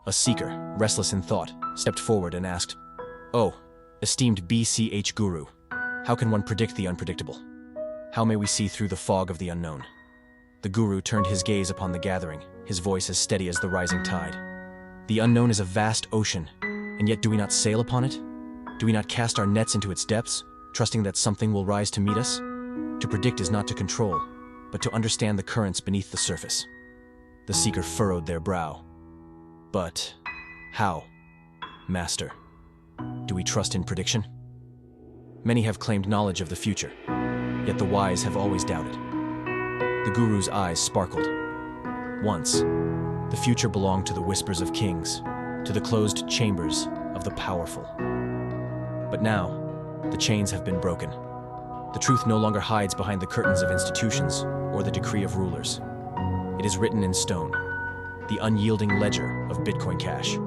A seeker, restless in thought, stepped forward and asked, "Oh, esteemed BCH Guru, how can one predict the unpredictable? How may we see through the fog of the unknown?" The Guru turned his gaze upon the gathering, his voice as steady as the rising tide. "The unknown is a vast ocean, and yet do we not sail upon it? Do we not cast our nets into its depths, trusting that something will rise to meet us? To predict is not to control, but to understand the currents beneath the surface." The seeker furrowed their brow. "But how, Master? Do we trust in prediction? Many have claimed knowledge of the future, yet the wise have always doubted." The Guru's eyes sparkled. "Once, the future belonged to the whispers of kings, to the closed chambers of the powerful. But now, the chains have been broken. The truth no longer hides behind the curtains of institutions or the decree of rulers. It is written in stone, the unyielding ledger of Bitcoin Cash."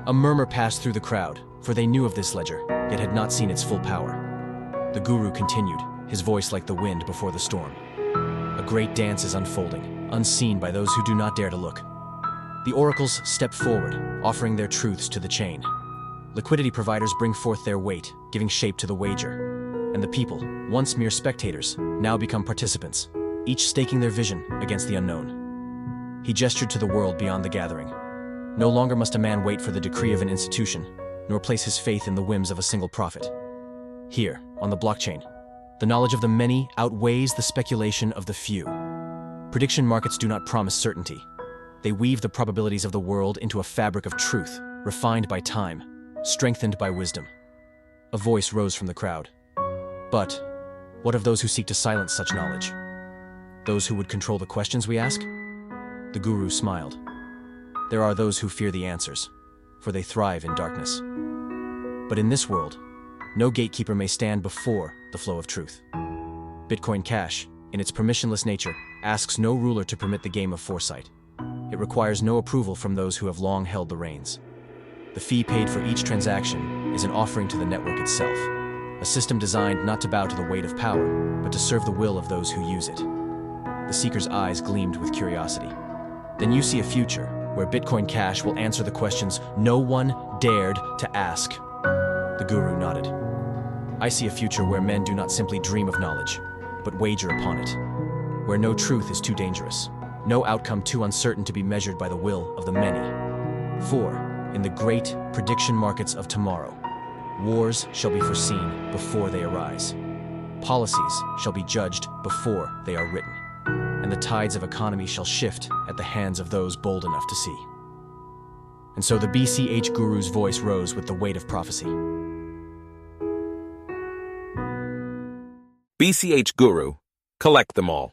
A murmur passed through the crowd, for they knew of this ledger, yet had not seen its full power. The Guru continued, his voice like the wind before the storm. "A great dance is unfolding, unseen by those who do not dare to look. The oracles step forward, offering their truths to the chain. Liquidity providers bring forth their weight, giving shape to the wager. And the people, once mere spectators, now become participants, each staking their vision against the unknown." He gestured to the world beyond the gathering. "No longer must a man wait for the decree of an institution, nor place his faith in the whims of a single prophet. Here, on the blockchain, the knowledge of the many outweighs the speculation of the few. Prediction markets do not promise certainty. They weave the probabilities of the world into a fabric of truth, refined by time, strengthened by wisdom." A voice rose from the crowd. "But what of those who seek to silence such knowledge? Those who would control the questions we ask?" The Guru smiled. "There are those who fear the answers, for they thrive in darkness. But in this world, no gatekeeper may stand before the flow of truth. Bitcoin Cash, in its permissionless nature, asks no ruler to permit the game of foresight. It requires no approval from those who have long held the reins. The fee paid for each transaction is an offering to the network itself, a system designed not to bow to the weight of power, but to serve the will of those who use it." The seeker's eyes gleamed with curiosity. "Then you see a future where Bitcoin Cash will answer the questions no one dared to ask?" The Guru nodded. "I see a future where men do not simply dream of knowledge, but wager upon it. Where no truth is too dangerous, no outcome too uncertain to be measured by the will of the many. For, in the great prediction markets of tomorrow, wars shall be foreseen before they arise. Policies shall be judged before they are written. And the tides of economy shall shift at the hands of those bold enough to see." And so the BCH Guru's voice rose with the weight of prophecy. BCH Guru, collect them all.